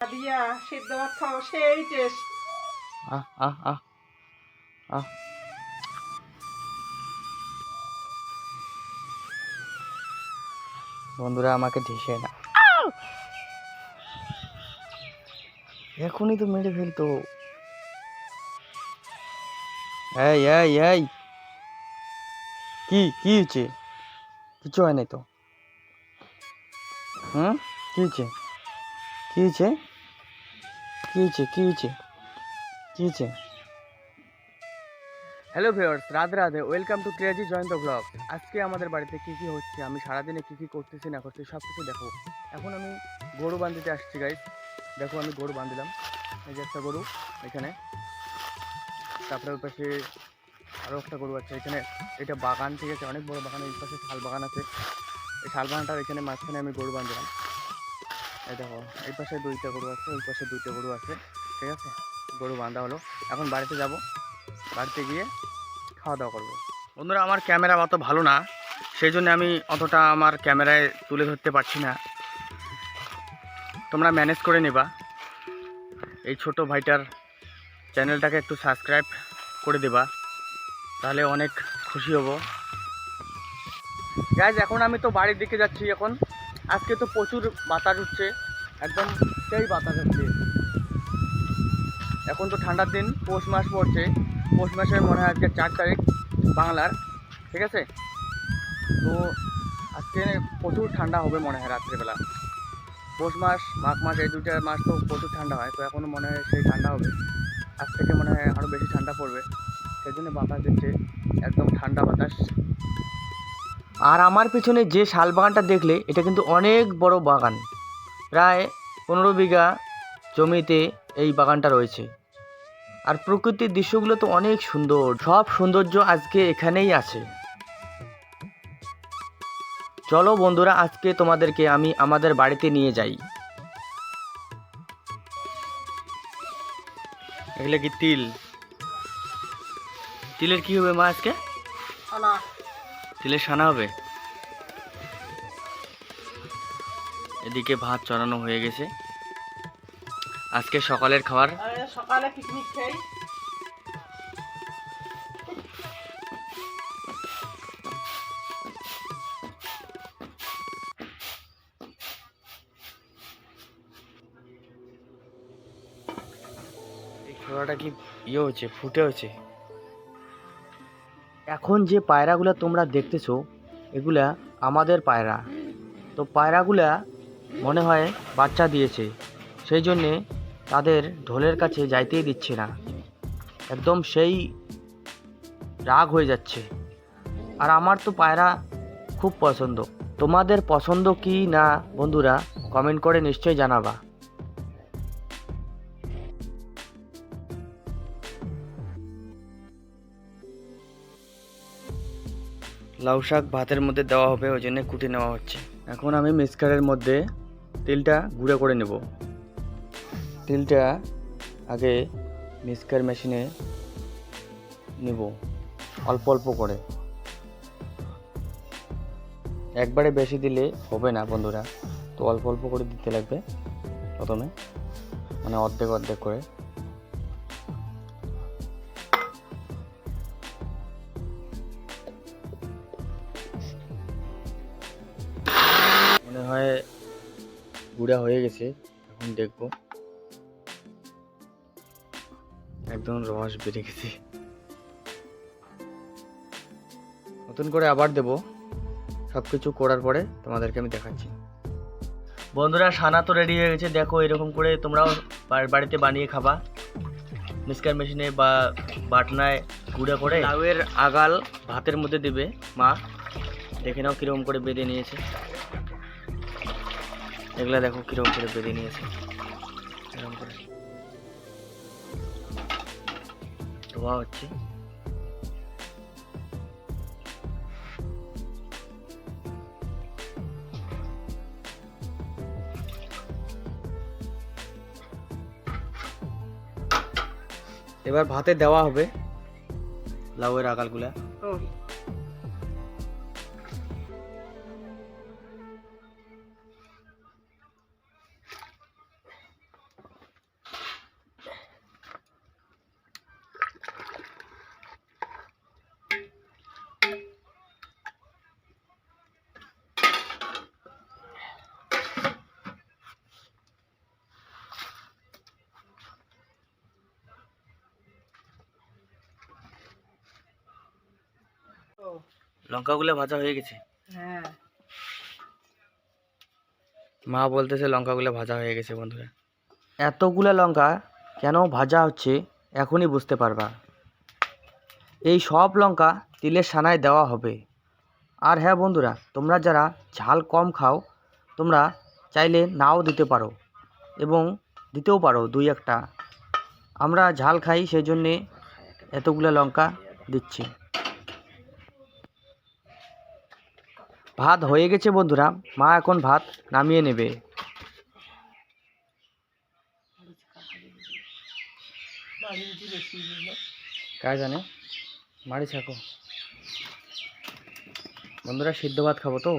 দিয়া সিদ্ধ ভাত খাও, সেই টেস্ট। আহ আহ আহ আহ বন্ধুরা আমাকে ঢেসে না, এখনই তো মেরে ফেলতো। এই এই এই, কি কি হয়েছে? কিছু হয় নাই তো। কি হয়েছে? কি হয়েছে? কি হয়েছে? কি হয়েছে? কি হয়েছে? Hello viewers, Radhe Radhe, welcome to crazy Jayanta blog. আজকে আমাদের বাড়িতে কি কি হচ্ছে, আমি সারাদিনে কি কি করতেছি না করতেছি সব কিছু দেখো। এখন আমি গরু বাঁধতে আসছি গাইস। দেখো আমি গরু বাঁধলাম, এই যে একটা গরু এখানে, তারপরে ওই পাশে আরও একটা গরু আছে এখানে। এটা বাগান, ঠিক আছে, অনেক বড় বাগান। এই পাশে শাল বাগান আছে, এই শাল বাগানটার এখানে মাঝখানে আমি গরু বাঁধলাম। এই দেখো, এই পাশে দুইটা গরু আছে, ওই পাশে দুইটা গরু আছে, ঠিক আছে। গরু বাঁধা হলো, এখন বাড়িতে যাব, বাড়িতে গিয়ে খাওয়া দাওয়া করবো। বন্ধুরা আমার ক্যামেরা অত ভালো না, সেই জন্য আমি অতটা আমার ক্যামেরায় তুলে ধরতে পারছি না, তোমরা ম্যানেজ করে নেবা। এই ছোট ভাইটার চ্যানেলটাকে একটু সাবস্ক্রাইব করে দেবা, তাহলে অনেক খুশি হব। গাইজ এখন আমি তো বাড়ির দিকে যাচ্ছি। এখন আজকে তো প্রচুর বাতাস উঠছে, একদম সেই বাতাস হচ্ছে। এখন তো ঠান্ডার দিন, পৌষ মাস পড়ছে, পৌষ মাসের মনে হয় আজকে 4 তারিখ বাংলার, ঠিক আছে। তো আজকে প্রচুর ঠান্ডা হবে মনে হয় রাত্রিবেলা। পৌষ মাস মাঘ মাস এই দুইটা মাস তো প্রচুর ঠান্ডা হয়, তো এখনও মনে হয় সেই ঠান্ডা হবে। আজ থেকে মনে হয় আরও বেশি ঠান্ডা পড়বে, সেই জন্য বাতাস দিচ্ছে, একদম ঠান্ডা বাতাস। আর আমার পিছনে যে শাল বাগানটা দেখলে, এটা কিন্তু অনেক বড় বাগান, প্রায় 15 বিঘা জমিতে এই বাগানটা রয়েছে। আর প্রকৃতির দৃশ্যগুলো তো অনেক সুন্দর, সব সৌন্দর্য আজকে এখানেই আছে। চলো বন্ধুরা, আজকে তোমাদেরকে আমি আমাদের বাড়িতে নিয়ে যাই। এগুলো কি তিল? তিলের কি হবে মা আজকে? ছানা। তিলের সানা হবে। এদিকে ভাত চড়ানো হয়ে গেছে, আজকে সকালের খাবার। সকালে পিকনিক খাই। এই ছোড়াটা কি ইয়ে হচ্ছে, ফুটে হচ্ছে। এখন যে পায়রাগুলা তোমরা দেখতেছো, এগুলা আমাদের পায়রা। তো পায়রাগুলা মনে হয় বাচ্চা দিয়েছে, সেই জন্যে তাদের ঢোলের কাছে যাইতেই দিচ্ছে না, একদম সেই রাগ হয়ে যাচ্ছে। আর আমার তো পায়রা খুব পছন্দ। তোমাদের পছন্দ কি না বন্ধুরা, কমেন্ট করে নিশ্চয়ই জানাবা। লাউ শাক ভাতের মধ্যে দেওয়া হবে, ওই জন্য কুটে নেওয়া হচ্ছে। এখন আমি মিক্সচারের মধ্যে তিলটা গুঁড়ো করে নেব। তিলটা আগে মিক্সচার মেশিনে নেব, অল্প অল্প করে। একবারে বেশি দিলে হবে না বন্ধুরা, তো অল্প অল্প করে দিতে লাগবে প্রথমে, মানে অর্ধেক অর্ধেক করে। মনে হয় গুঁড়া হয়ে গেছে, এখন দেখবো। একদম রস বেরিয়ে গেছে, নতুন করে আবার দেব। সব কিছু করার পরে তোমাদেরকে আমি দেখাচ্ছি। বন্ধুরা সানা তো রেডি হয়ে গেছে, দেখো এরকম করে তোমরাও বাড়িতে বানিয়ে খাবা। মিক্সচার মেশিনে বা বাটনায় গুঁড়া করে লাউয়ের আগাল ভাতের মধ্যে দেবে মা। দেখে নাও কীরকম করে বেঁধে নিয়েছে, এগুলা দেখো কীরকম করে বেঁধে নিয়েছে, এরকম করে ধোয়া হচ্ছে। এবার ভাতে দেওয়া হবে লাউয়ের আগালগুলা। লঙ্কাগুলো ভাজা হয়ে গেছে। হ্যাঁ, মা বলতেছে লঙ্কাগুলো ভাজা হয়ে গেছে বন্ধুরা। এতগুলা লঙ্কা কেন ভাজা হচ্ছে এখনই বুঝতে পারবা। এই সব লঙ্কা তিলের সানায় দেওয়া হবে। আর হ্যাঁ বন্ধুরা, তোমরা যারা ঝাল কম খাও তোমরা চাইলে নাও দিতে পারো এবং দিতেও পারো দুই একটা। আমরা ঝাল খাই সেই জন্যে এতগুলো লঙ্কা দিচ্ছি। ভাত হয়ে গেছে বন্ধুরা, মা এখন ভাত নামিয়ে নেবে। কাজ জানে মারি থাকো বন্ধুরা, সিদ্ধ ভাত খাবো তো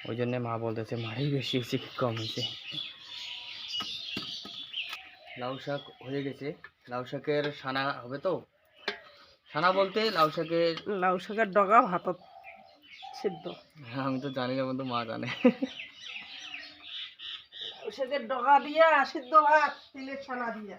ওই জন্যে মা বলতেছে মারি বেশি হয়েছে কি কম হয়েছে। লাউ শাক হয়ে গেছে, লাউ শাকের সানা হবে তো। সানা বলতে লাউ শাকের লাউ শাকের ডগা ভাতত সিদ্ধ। আমি তো জানি না বন্ধু, মা জানে। লাউ শাকের ডগা দিয়া সিদ্ধ ভাত তিলের ছানা দিয়া।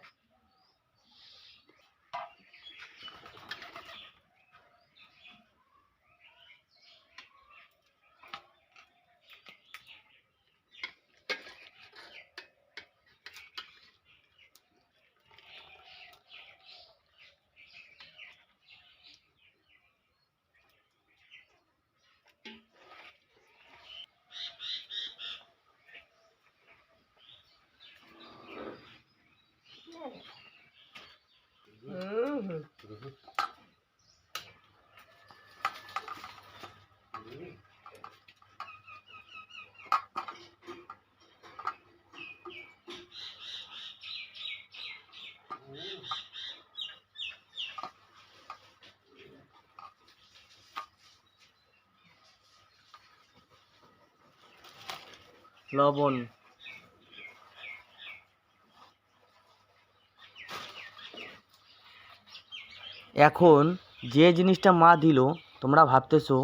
লবণ, এখন যে জিনিসটা মা দিল তোমরা ভাবতেছো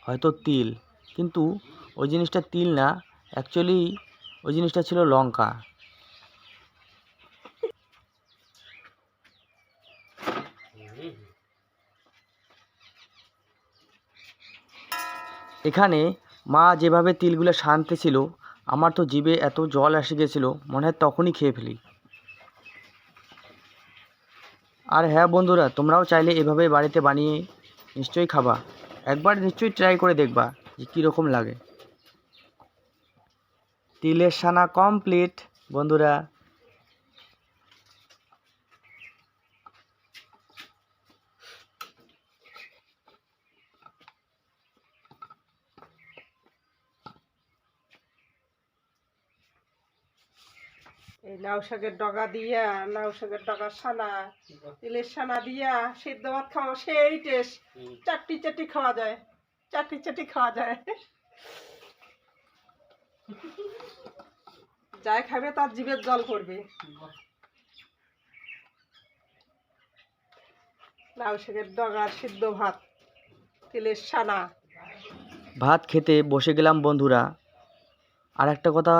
হয়তো তিল, কিন্তু ওই জিনিসটা তিল না, অ্যাকচুয়ালি ওই জিনিসটা ছিল লঙ্কা। এখানে মা যেভাবে তিলগুলো সানতেছিল আমার তো জিভে এত জল এসে গেছিলো, মনে হয় তখনই খেয়ে ফেলি। আর হ্যাঁ বন্ধুরা, তোমরাও চাইলে এভাবে বাড়িতে বানিয়ে নিশ্চয়ই খাবা, একবার নিশ্চয়ই ট্রাই করে দেখবা যে কীরকম লাগে। তিলের সানা কমপ্লিট বন্ধুরা। এই লাউ শাকের ডগা দিয়া, লাউ শাকের ডগার সানা, তিলের সানা দিয়া সিদ্ধ ভাত খাওয়া সেই টেস্ট। চাটি চাটি খাওয়া যায়, চাটি চাটি খাওয়া যায়। যাই খাবে তার জিভের জল পড়বে। লাউ শাকের ডগার সিদ্ধ ভাত, তিলের সানা। ভাত খেতে বসে গেলাম বন্ধুরা। আর একটা কথা,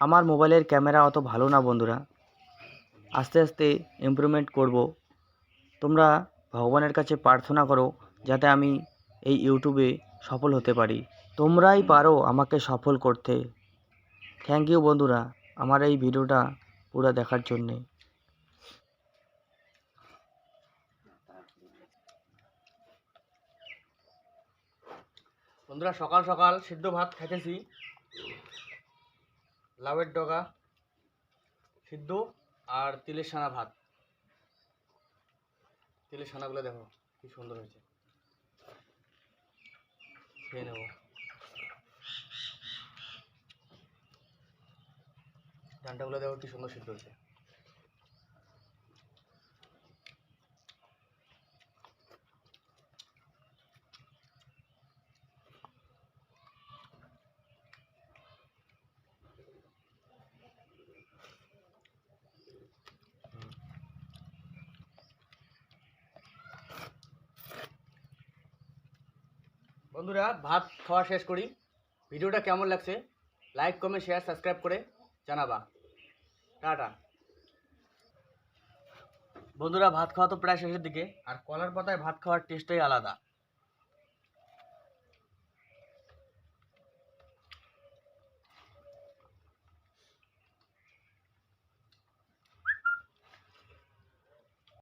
আমার মোবাইলের ক্যামেরা অত ভালো না বন্ধুরা, আস্তে আস্তে ইমপ্রুভমেন্ট করব। তোমরা ভগবানের কাছে প্রার্থনা করো যাতে আমি এই ইউটিউবে সফল হতে পারি। তোমরাই পারো আমাকে সফল করতে। থ্যাংক ইউ বন্ধুরা আমার এই ভিডিওটা পুরো দেখার জন্যে। বন্ধুরা সকাল সকাল সিদ্ধ ভাত খাইতেছি, লাউয়ের ডগা সিদ্ধ আর তিলের সানা ভাত। তিলের সানাগুলো দেখো কি সুন্দর হয়েছে, খেয়ে নেব। ডান্ডাগুলো দেখো কি সুন্দর সিদ্ধ হয়েছে। বন্ধুরা ভাত খাওয়া শেষ করি। ভিডিওটা কেমন লাগছে লাইক কমেন্ট শেয়ার সাবস্ক্রাইব করে জানাবা। টাটা বন্ধুরা, ভাত খাওয়া তো প্রায় শেষের দিকে, আর কলার পাতায় ভাত খাওয়ার টেস্টটাই আলাদা।